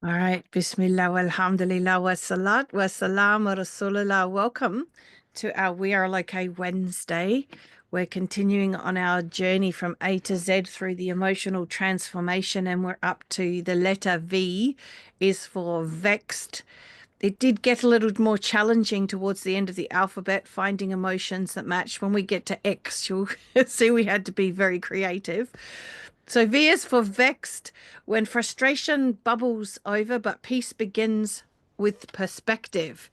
All right. Bismillah, walhamdulillah, wa salat, wa salam, wa rasulullah. Welcome to our We Are Okay Wednesday. We're continuing on our journey from A to Z through the emotional transformation, and we're up to the letter V is for vexed. It did get a little more challenging towards the end of the alphabet, finding emotions that match. When we get to X, you'll see we had to be very creative. So V is for vexed, when frustration bubbles over, but peace begins with perspective.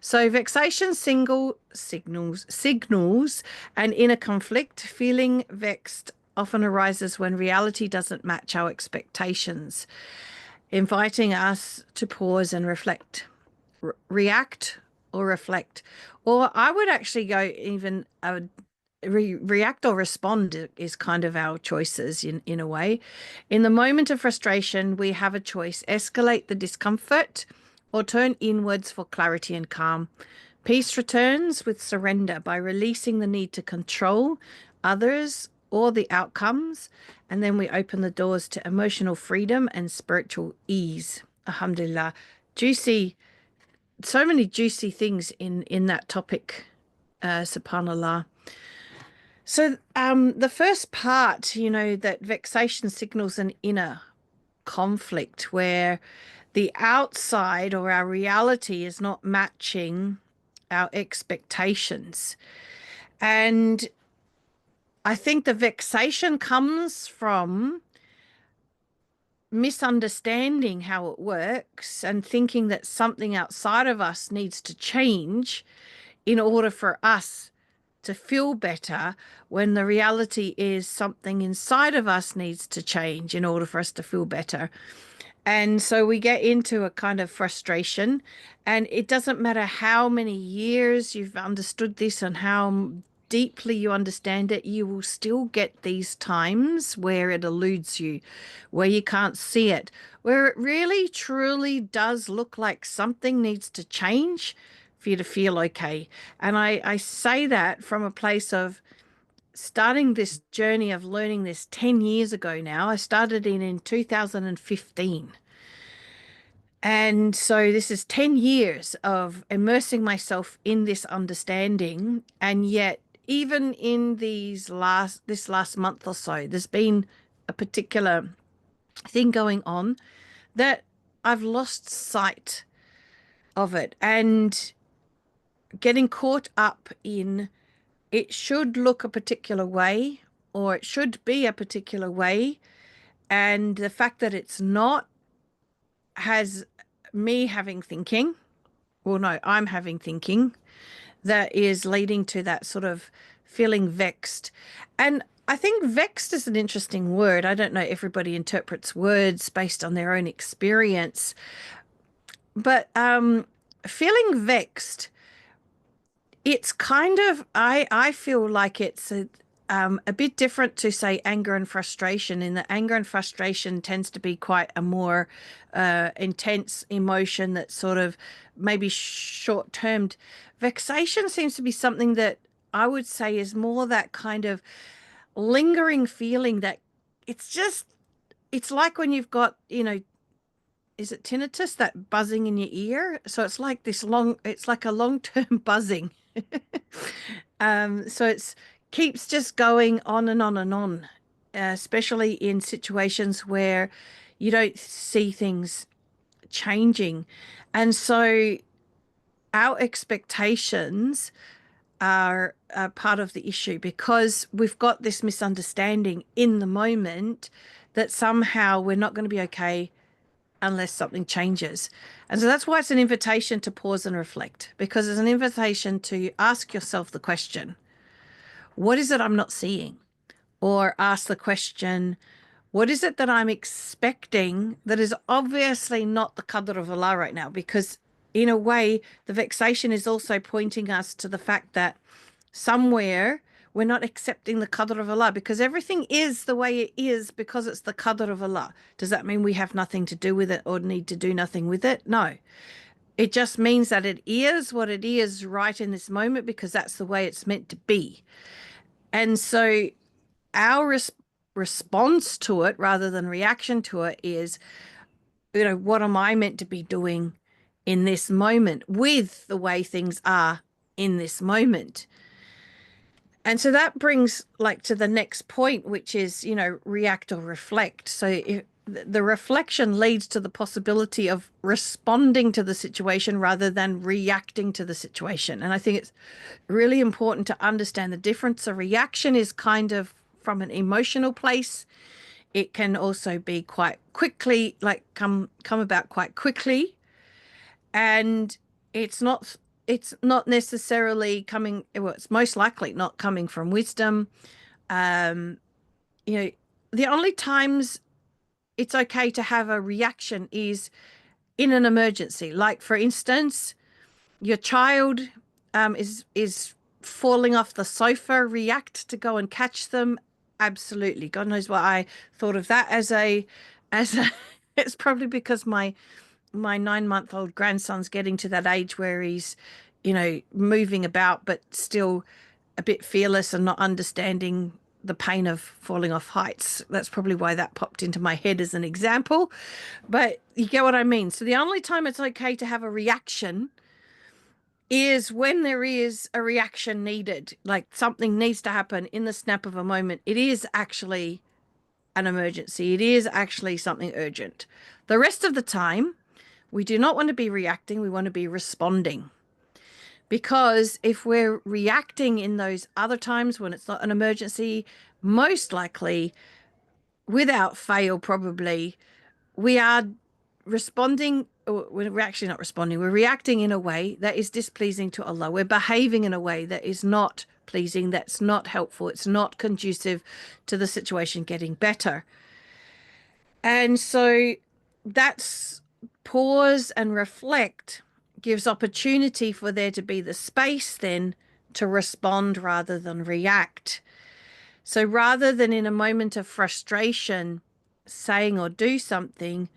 So vexation signals an inner conflict. Feeling vexed often arises when reality doesn't match our expectations, inviting us to pause and reflect, react or reflect. Or I would actually go even react or respond is kind of our choices in a way. In the moment of frustration, we have a choice: escalate the discomfort or turn inwards for clarity and calm. Peace returns with surrender by releasing the need to control others or the outcomes, and then we open the doors to emotional freedom and spiritual ease. Alhamdulillah. Juicy, so many juicy things in that topic, subhanallah. So the first part, that vexation signals an inner conflict where the outside or our reality is not matching our expectations. And I think the vexation comes from misunderstanding how it works and thinking that something outside of us needs to change in order for us to feel better, when the reality is something inside of us needs to change in order for us to feel better. And so we get into a kind of frustration, and it doesn't matter how many years you've understood this and how deeply you understand it, you will still get these times where it eludes you, where you can't see it, where it really truly does look like something needs to change for you to feel okay. And I say that from a place of starting this journey of learning this 10 years ago now. I started in 2015. And so this is 10 years of immersing myself in this understanding. And yet, even in this last month or so, there's been a particular thing going on that I've lost sight of it, and getting caught up in it should look a particular way or it should be a particular way. And the fact that it's not has me having thinking, well, no, I'm having thinking that is leading to that sort of feeling vexed. And I think vexed is an interesting word. I don't know, everybody interprets words based on their own experience, but feeling vexed, it's kind of, I feel like it's a bit different to say anger and frustration, in that anger and frustration tends to be quite a more intense emotion that's sort of maybe short-termed. Vexation seems to be something that I would say is more that kind of lingering feeling that it's just, it's like when you've got, is it tinnitus, that buzzing in your ear? So it's like it's like a long-term buzzing. So it's keeps just going on and on and on, especially in situations where you don't see things changing. And so our expectations are part of the issue, because we've got this misunderstanding in the moment that somehow we're not going to be okay unless something changes. And so that's why it's an invitation to pause and reflect, because it's an invitation to ask yourself the question, what is it I'm not seeing? Or ask the question, what is it that I'm expecting that is obviously not the qadr of Allah right now? Because in a way, the vexation is also pointing us to the fact that somewhere we're not accepting the qadr of Allah, because everything is the way it is because it's the qadr of Allah. Does that mean we have nothing to do with it or need to do nothing with it? No. It just means that it is what it is right in this moment, because that's the way it's meant to be. And so our response to it, rather than reaction to it, is what am I meant to be doing in this moment with the way things are in this moment? And so that brings like to the next point, which is, react or reflect. So if the reflection leads to the possibility of responding to the situation rather than reacting to the situation. And I think it's really important to understand the difference. A reaction is kind of from an emotional place. It can also be quite quickly, like come about quite quickly, and it's not necessarily coming, well, it's most likely not coming from wisdom. um you know the only times it's okay to have a reaction is in an emergency, like for instance your child is falling off the sofa. React to go and catch them. Absolutely. God knows why I thought of that as a it's probably because my 9-month-old grandson's getting to that age where he's, moving about, but still a bit fearless and not understanding the pain of falling off heights. That's probably why that popped into my head as an example. But you get what I mean. So the only time it's okay to have a reaction is when there is a reaction needed, like something needs to happen in the snap of a moment. It is actually an emergency. It is actually something urgent. The rest of the time, we do not want to be reacting, we want to be responding. Because if we're reacting in those other times when it's not an emergency, most likely, without fail, probably, we are responding. Or we're actually not responding, we're reacting in a way that is displeasing to Allah. We're behaving in a way that is not pleasing, that's not helpful, it's not conducive to the situation getting better. And so that's pause and reflect gives opportunity for there to be the space then to respond rather than react. So rather than in a moment of frustration saying or do something,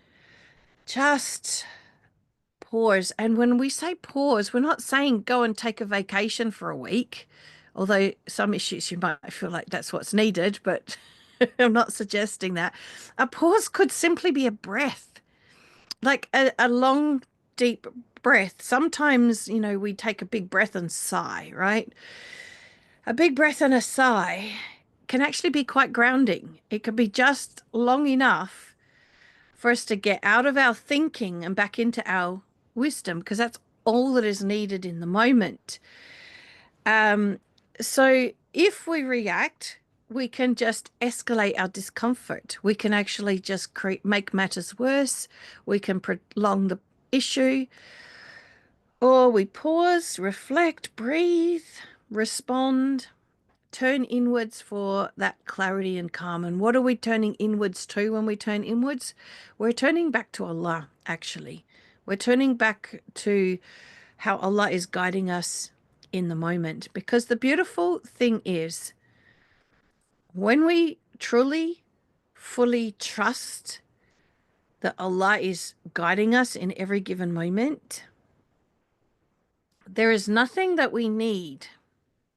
just pause. And when we say pause, we're not saying go and take a vacation for a week, although some issues you might feel like that's what's needed, but I'm not suggesting that. A pause could simply be a breath, like a long, deep breath. Sometimes, we take a big breath and sigh, right? A big breath and a sigh can actually be quite grounding. It could be just long enough for us to get out of our thinking and back into our wisdom, because that's all that is needed in the moment. Um, so if we react, we can just escalate our discomfort. We can actually just make matters worse. We can prolong the issue, or we pause, reflect, breathe, respond, turn inwards for that clarity and calm. And what are we turning inwards to when we turn inwards? We're turning back to Allah, actually. We're turning back to how Allah is guiding us in the moment. Because the beautiful thing is, when we truly, fully trust that Allah is guiding us in every given moment, there is nothing that we need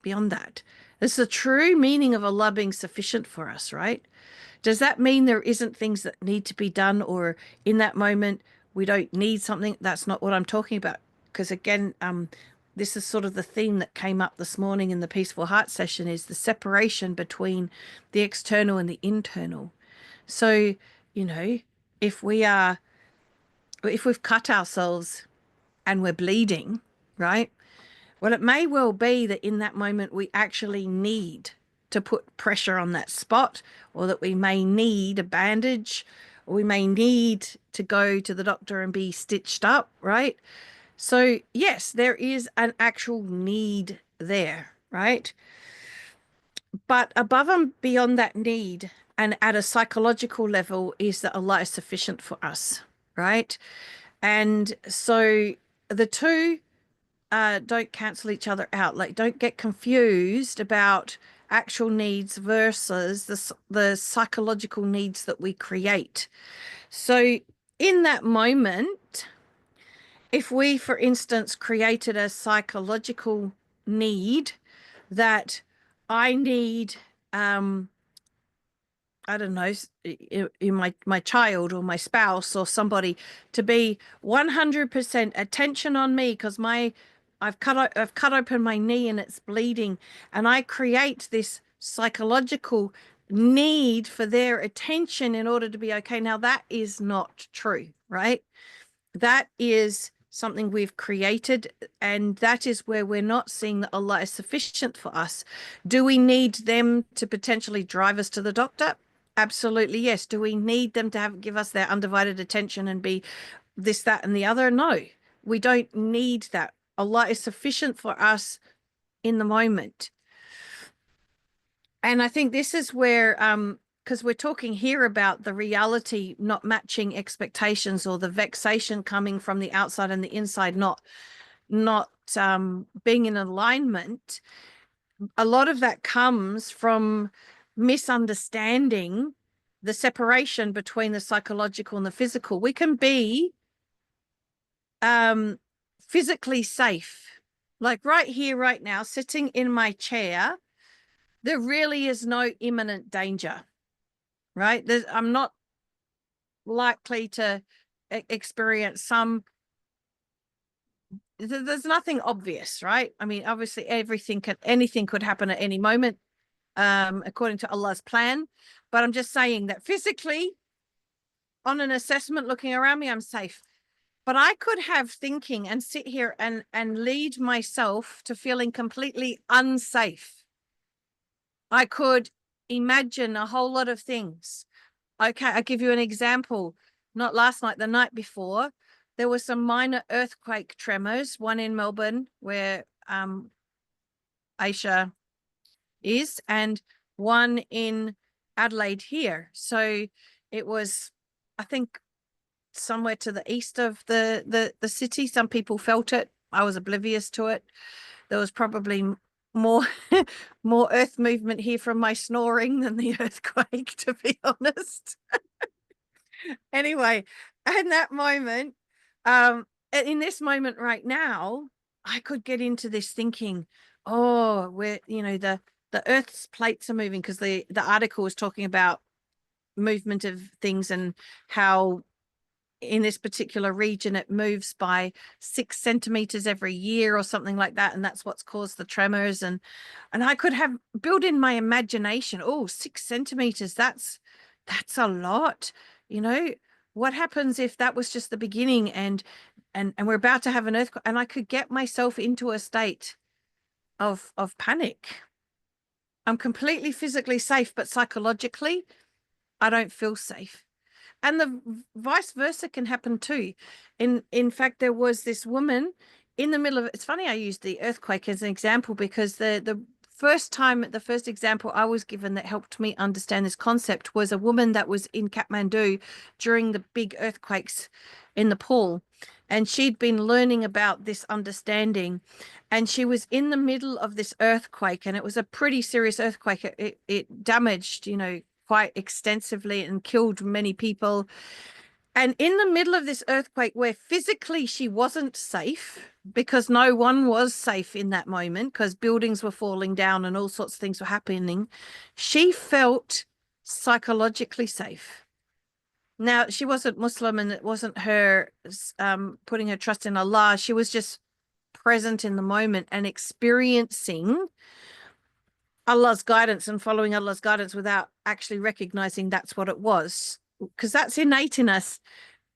beyond that. It's the true meaning of Allah being sufficient for us, right? Does that mean there isn't things that need to be done, or in that moment we don't need something? That's not what I'm talking about. Because again, this is sort of the theme that came up this morning in the Peaceful Heart session, is the separation between the external and the internal. So, you know, if we are, if we've cut ourselves and we're bleeding, right? Well, it may well be that in that moment we actually need to put pressure on that spot, or that we may need a bandage, or we may need to go to the doctor and be stitched up, right? So, yes, there is an actual need there, right? But above and beyond that need, and at a psychological level, is that Allah is sufficient for us, right? And so the two don't cancel each other out. Like, don't get confused about actual needs versus the psychological needs that we create. So in that moment, if we, for instance, created a psychological need that I need, I don't know, in my child or my spouse or somebody to be 100% attention on me because I've cut open my knee and it's bleeding, and I create this psychological need for their attention in order to be okay. Now that is not true, right? That is something we've created, and that is where we're not seeing that Allah is sufficient for us. Do we need them to potentially drive us to the doctor? Absolutely, yes. Do we need them to give us their undivided attention and be this, that, and the other? No, we don't need that. Allah is sufficient for us in the moment. And I think this is where, because we're talking here about the reality not matching expectations, or the vexation coming from the outside and the inside not being in alignment. A lot of that comes from misunderstanding the separation between the psychological and the physical. We can be physically safe, like right here, right now, sitting in my chair. There really is no imminent danger, right? I'm not likely to experience there's nothing obvious, right? I mean, obviously anything could happen at any moment, according to Allah's plan. But I'm just saying that physically, on an assessment looking around me, I'm safe. But I could have thinking and sit here and lead myself to feeling completely unsafe. I could imagine a whole lot of things. Okay, I'll give you an example. Not last night, the night before, there was some minor earthquake tremors, one in Melbourne where Aisha is, and one in Adelaide here. So it was, I think, somewhere to the east of the city. Some people felt it. I was oblivious to it. There was probably more more earth movement here from my snoring than the earthquake, to be honest. Anyway, in that moment, in this moment right now, I could get into this thinking, oh, where, the earth's plates are moving, because the article was talking about movement of things and how in this particular region it moves by 6 centimeters every year or something like that, and that's what's caused the tremors. And I could have built in my imagination, oh, 6 centimeters, that's a lot. What happens if that was just the beginning, and we're about to have an earthquake? And I could get myself into a state of panic. I'm completely physically safe, but psychologically I don't feel safe. And the vice versa can happen too. In fact, there was this woman in the middle of, it's funny I used the earthquake as an example, because the first example I was given that helped me understand this concept was a woman that was in Kathmandu during the big earthquakes in Nepal. And she'd been learning about this understanding, and she was in the middle of this earthquake, and it was a pretty serious earthquake. It damaged, quite extensively and killed many people. And in the middle of this earthquake, where physically she wasn't safe, because no one was safe in that moment, because buildings were falling down and all sorts of things were happening, she felt psychologically safe. Now, she wasn't Muslim, and it wasn't her putting her trust in Allah. She was just present in the moment and experiencing Allah's guidance and following Allah's guidance without actually recognizing that's what it was, because that's innate in us.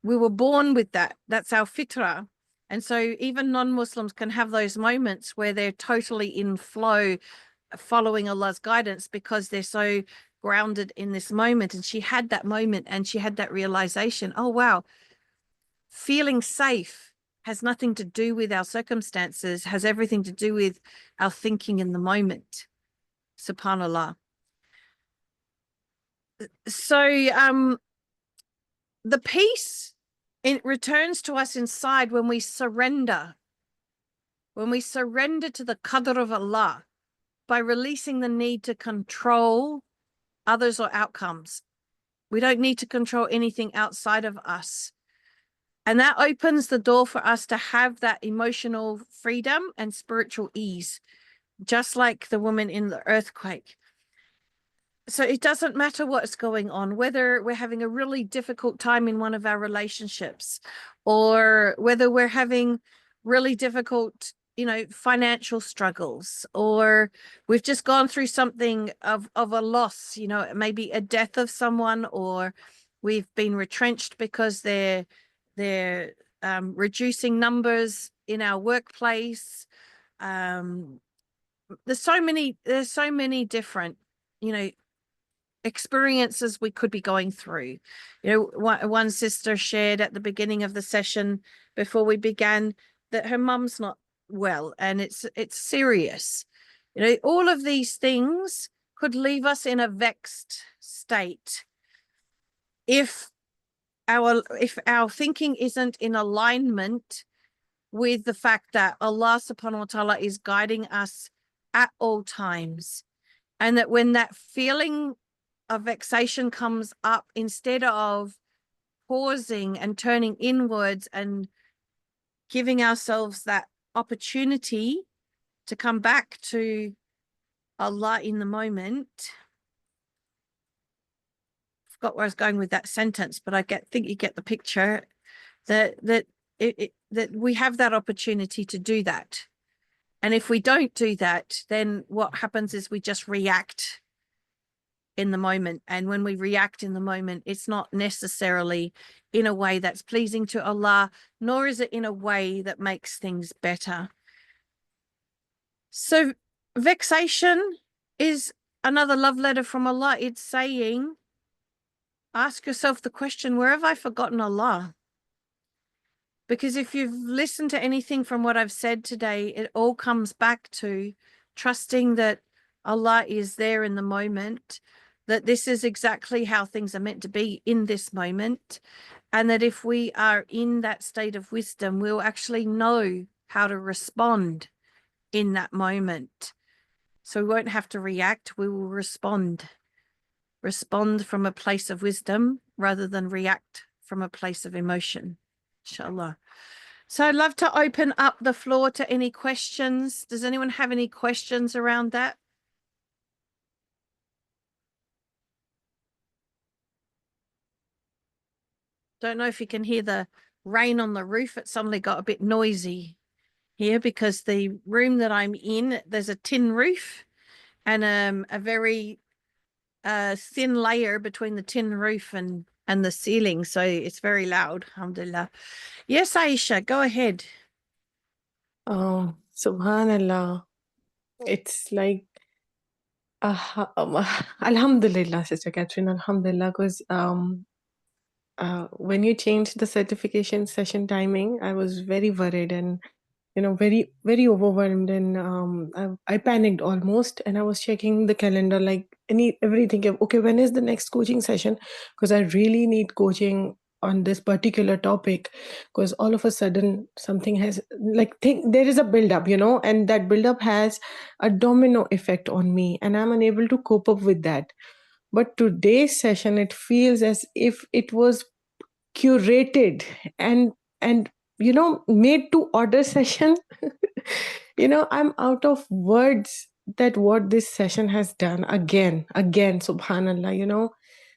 We were born with that. That's our fitrah. And so even non-Muslims can have those moments where they're totally in flow, following Allah's guidance, because they're so grounded in this moment. And she had that moment, and she had that realization, oh, wow, feeling safe has nothing to do with our circumstances, has everything to do with our thinking in the moment. SubhanAllah. So the peace, it returns to us inside when we surrender to the qadr of Allah, by releasing the need to control others or outcomes. We don't need to control anything outside of us. And that opens the door for us to have that emotional freedom and spiritual ease, just like the woman in the earthquake. So it doesn't matter what's going on, whether we're having a really difficult time in one of our relationships, or whether we're having really difficult, financial struggles, or we've just gone through something of a loss, maybe a death of someone, or we've been retrenched because they're reducing numbers in our workplace. Um, there's so many different, you know, experiences we could be going through. One sister shared at the beginning of the session before we began that her mum's not well, and it's serious. All of these things could leave us in a vexed state if our thinking isn't in alignment with the fact that Allah subhanahu wa ta'ala is guiding us at all times, and that when that feeling of vexation comes up, instead of pausing and turning inwards and giving ourselves that opportunity to come back to Allah in the moment. Forgot where I was going with that sentence, but think you get the picture. That we have that opportunity to do that. And if we don't do that, then what happens is we just react in the moment. And when we react in the moment, it's not necessarily in a way that's pleasing to Allah, nor is it in a way that makes things better. So vexation is another love letter from Allah. It's saying, ask yourself the question, where have I forgotten Allah? Because if you've listened to anything from what I've said today, it all comes back to trusting that Allah is there in the moment, that this is exactly how things are meant to be in this moment, and that if we are in that state of wisdom, we'll actually know how to respond in that moment. So we won't have to react, we will respond from a place of wisdom rather than react from a place of emotion, inshallah. So I'd love to open up the floor to any questions. Does anyone have any questions around that? Don't know if you can hear the rain on the roof. It suddenly got a bit noisy here because the room that I'm in, there's a tin roof and a very thin layer between the tin roof and the ceiling. So it's very loud, alhamdulillah. Yes, Aisha, go ahead. Oh, Subhanallah. It's like, Alhamdulillah, Sister Catherine, Alhamdulillah, because when you changed the certification session timing, I was very worried and very very overwhelmed, and I panicked almost, and I was checking the calendar like everything. Okay, when is the next coaching session? Because I really need coaching on this particular topic, because all of a sudden something has there is a build up, and that build up has a domino effect on me, and I'm unable to cope up with that. But today's session, it feels as if it was curated and and made to order session. I'm out of words that what this session has done again, subhanallah.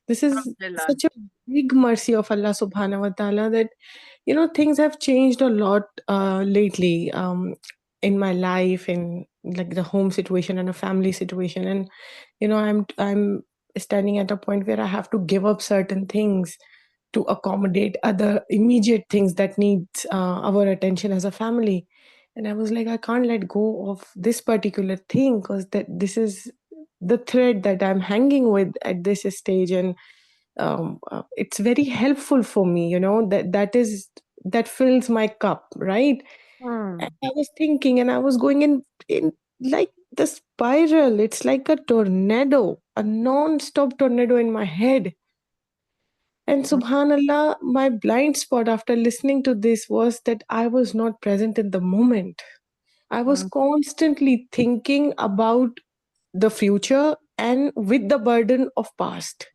This is Alhamdulillah. such a big mercy of Allah subhanahu wa ta'ala, that things have changed a lot lately, in my life, in like the home situation and a family situation. And I'm standing at a point where I have to give up certain things to accommodate other immediate things that needs our attention as a family. And I was like, I can't let go of this particular thing, because this is the thread that I'm hanging with at this stage. And it's very helpful for me, that fills my cup, right? And Hmm. I was thinking, and I was going in like the spiral. It's like a tornado, a non-stop tornado in my head. And subhanallah, my blind spot after listening to this was that I was not present in the moment. I was Mm-hmm. constantly thinking about the future and with the burden of past.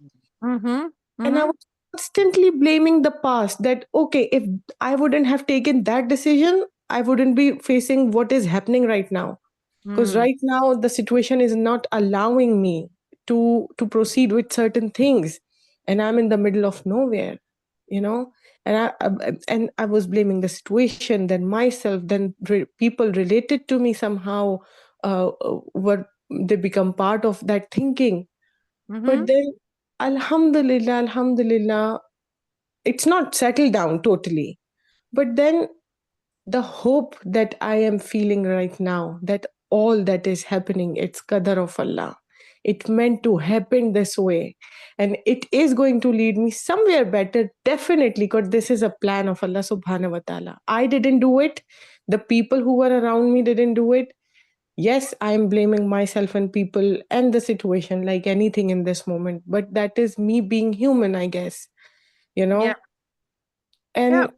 Mm-hmm. And I Mm-hmm. was constantly blaming the past, that, okay, if I wouldn't have taken that decision, I wouldn't be facing what is happening right now. Because Mm. right now, the situation is not allowing me. to proceed with certain things, and I'm in the middle of nowhere, you know. And I was blaming the situation, then myself, then people related to me somehow were they become part of that thinking. But Mm-hmm. then, alhamdulillah, alhamdulillah, it's not settled down totally. But then the hope that I am feeling right now, that all that is happening, it's qadar of Allah. It meant to happen this way. And it is going to lead me somewhere better, definitely, because this is a plan of Allah subhanahu wa ta'ala. I didn't do it. The people who were around me didn't do it. Yes, I am blaming myself and people and the situation like anything in this moment. But that is me being human, I guess, you Yeah. know? Yeah. And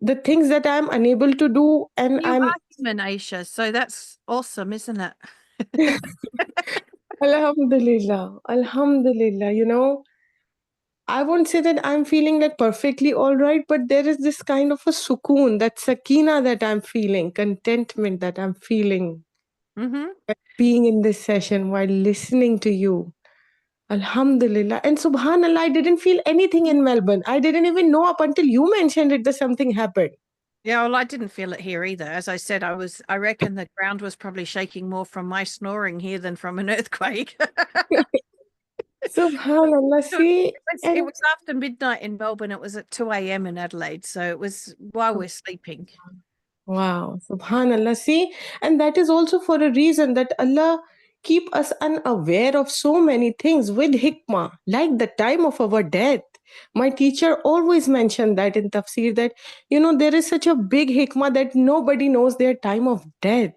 the things that I'm unable to do, and You I'm are human, Aisha, so that's awesome, isn't it? Alhamdulillah, Alhamdulillah, I won't say that I'm feeling like perfectly all right, but there is this kind of a sukoon, that sakina that I'm feeling, contentment that I'm feeling Mm-hmm. being in this session while listening to you. Alhamdulillah. And subhanallah, I didn't feel anything in Melbourne. I didn't even know up until you mentioned it that something happened. Yeah, well, I didn't feel it here either. As I said, I reckon the ground was probably shaking more from my snoring here than from an earthquake. Subhanallah, see, It and was after midnight in Melbourne. It was at 2 a.m. in Adelaide. So it was while we're sleeping. wow, subhanallah. See, and that is also for a reason that Allah keep us unaware of so many things with hikmah, like the time of our death. My teacher always mentioned that in tafsir that, there is such a big hikmah that nobody knows their time of death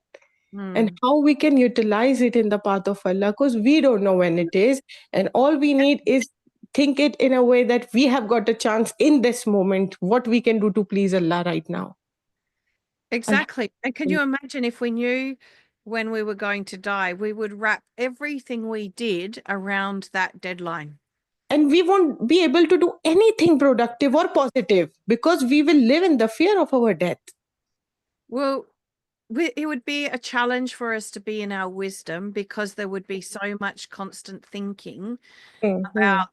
and Hmm. how we can utilize it in the path of Allah because we don't know when it is. And all we need is think it in a way that we have got a chance in this moment, what we can do to please Allah right now. Exactly. And can you imagine if we knew when we were going to die, we would wrap everything we did around that deadline. And we won't be able to do anything productive or positive because we will live in the fear of our death. Well, it would be a challenge for us to be in our wisdom because there would be so much constant thinking Mhm. about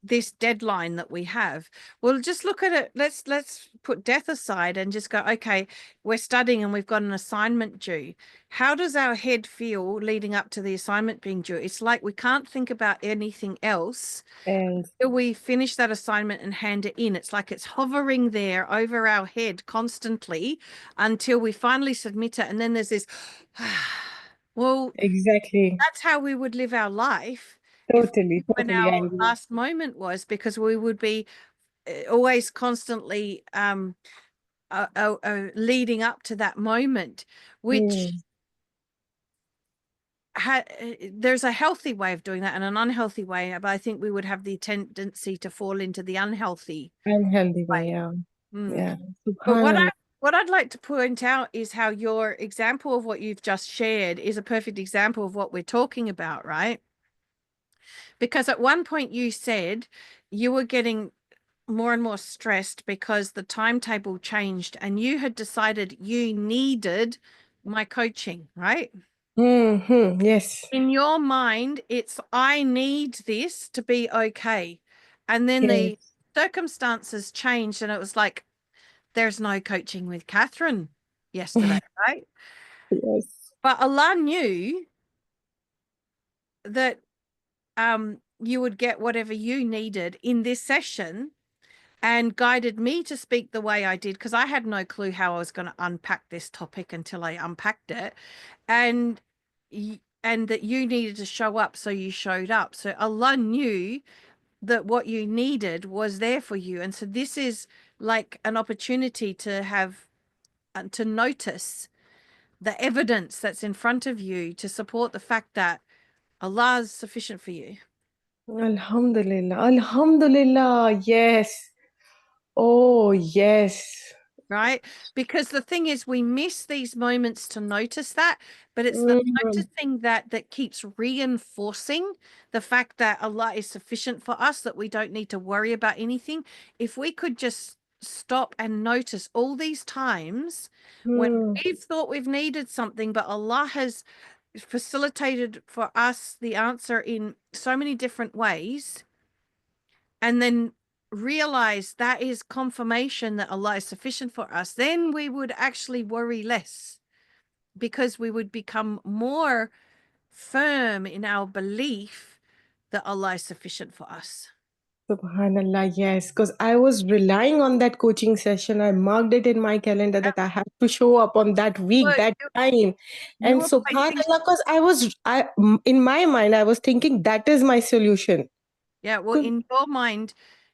this deadline that we have. Well, just look at it. Let's put death aside and just go, okay, we're studying and we've got an assignment due. How does our head feel leading up to the assignment being due? It's like we can't think about anything else And till we finish that assignment and hand it in. It's like it's hovering there over our head constantly until we finally submit it. And then there's this, well, exactly, that's how we would live our life if totally, when totally, I our agree. last moment was, because we would be always constantly leading up to that moment, which Hmm. there's a healthy way of doing that and an unhealthy way, but I think we would have the tendency to fall into the unhealthy Unhealthy way, way. yeah. Mm. Yeah. But Subhanallah. what I'd like to point out is how your example of what you've just shared is a perfect example of what we're talking about, right? Because at one point you said you were getting more and more stressed because the timetable changed and you had decided you needed my coaching, right? Yes. In your mind, it's I need this to be okay. And then the Yes. circumstances changed and it was like, there's no coaching with Catherine yesterday, right? Yes. But Allah knew that you would get whatever you needed in this session and guided me to speak the way I did because I had no clue how I was going to unpack this topic until I unpacked it, and and that you needed to show up, so you showed up. So Allah knew that what you needed was there for you, and so this is like an opportunity to have to notice the evidence that's in front of you to support the fact that Allah is sufficient for you. Alhamdulillah. Alhamdulillah. Yes. Oh, yes. Right? Because the thing is, we miss these moments to notice that, but it's the Mm, noticing that keeps reinforcing the fact that Allah is sufficient for us, that we don't need to worry about anything. If we could just stop and notice all these times when mm, we've thought we've needed something, but Allah has facilitated for us the answer in so many different ways, and then realize that is confirmation that Allah is sufficient for us, then we would actually worry less because we would become more firm in our belief that Allah is sufficient for us. Subhanallah, yes. Because I was relying on that coaching session. I marked it in my calendar Yeah. that I have to show up on that week, Well, that time. you And were placing, subhanallah, because in my mind, I was thinking that is my solution. yeah, well, 'Cause- in your mind,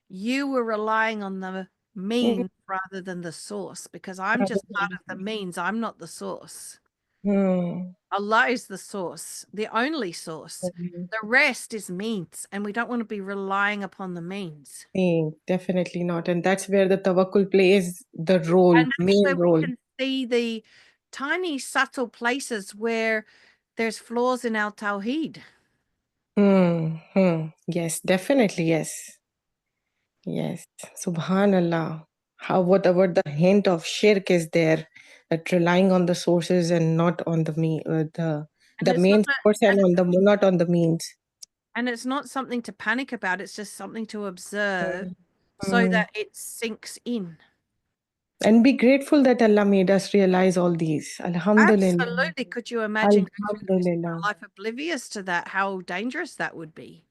you were relying on the Mm, means rather than the source, because I'm just part of the means. I'm not the source. mm, Allah is the source, the only source. mm. The rest is means, and we don't want to be relying upon the means. Definitely not. And that's where the tawakkul plays the role, And that's main where we role. can see the tiny, subtle places where there's flaws in our tawheed. Yes, definitely, yes. Yes, Subhanallah. How whatever the hint of shirk is there, that relying on the sources and not on And the it's not main a, source and and, on the not on the means. and it's not something to panic about. It's just something to observe Mm, so mm. that it sinks in. And be grateful that Allah made us realize all these. Alhamdulillah. Absolutely. Could you imagine going through the rest of Alhamdulillah. your life oblivious to that? How dangerous that would be.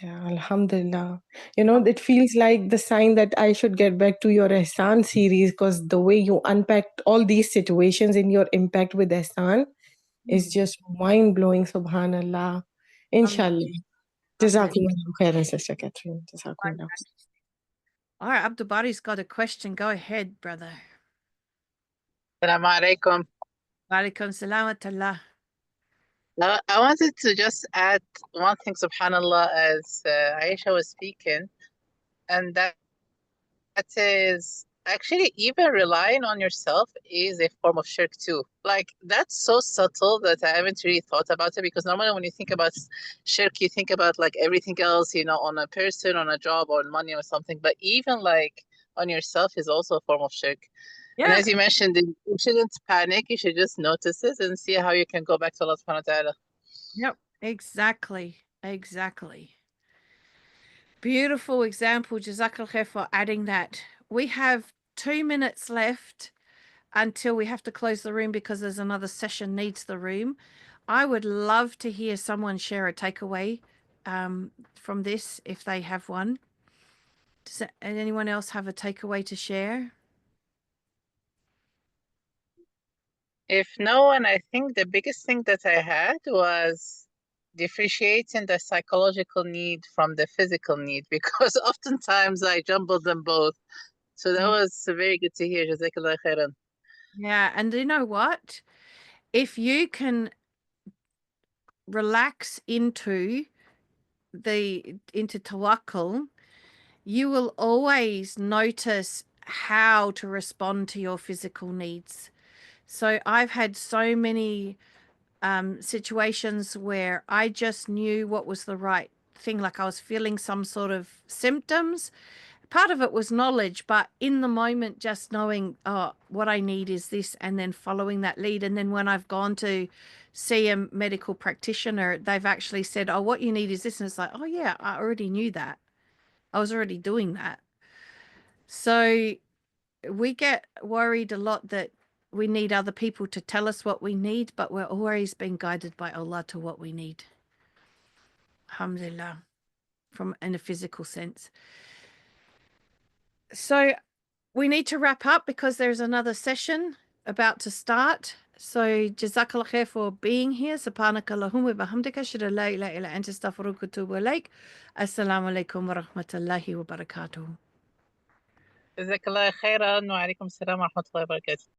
Yeah, Alhamdulillah. It feels like the sign that I should get back to your Ihsan series because the way you unpacked all these situations in your impact with Ihsan is Hmm. just mind blowing, subhanallah. Alhamdulillah. Inshallah. Alhamdulillah. Jazakumullah khairan, Sister Catherine. Quite Jazakumullah. majesty. All right, Abdul Bari's got a question. Go ahead, brother. Assalamu alaikum. Walaikum salam wa rahmatullah. I wanted to just add one thing, subhanAllah, as Aisha was speaking, and that is actually even relying on yourself is a form of shirk too. Like, that's so subtle that I haven't really thought about it, because normally when you think about shirk, you think about like everything else, on a person, on a job, or on money or something. But even like on yourself is also a form of shirk. And Yeah. as you mentioned, you shouldn't panic. You should just notice it and see how you can go back to Allah subhanahu wa ta'ala. Yep. Exactly. Exactly. Beautiful example. Jazakallah khair for adding that. We have 2 minutes left until we have to close the room because there's another session needs the room. I would love to hear someone share a takeaway from this if they have one. Does anyone else have a takeaway to share? If no one, I think the biggest thing that I had was differentiating the psychological need from the physical need, because oftentimes I jumble them both. So that was very good to hear. Jazakallah khairan. Yeah, and you know what? If you can relax into tawakkul, you will always notice how to respond to your physical needs. So I've had so many situations where I just knew what was the right thing, like I was feeling some sort of symptoms. Part of it was knowledge, but in the moment, just knowing, oh, what I need is this, and then following that lead. And then when I've gone to see a medical practitioner, they've actually said, oh, what you need is this. And it's like, oh, yeah, I already knew that. I was already doing that. So we get worried a lot that we need other people to tell us what we need, but we're always being guided by Allah to what we need. Alhamdulillah, from in a physical sense. So we need to wrap up because there's another session about to start. So jazakallah khair for being here. Subhanakallahumma bihamdika shada la ilaha illa anta astaghfiruka wa atubu ilaik. Assalamu alaikum wa rahmatullahi wa barakatuh. Jazakallah khairan wa alaikum salam wa rahmatullahi wa barakatuh.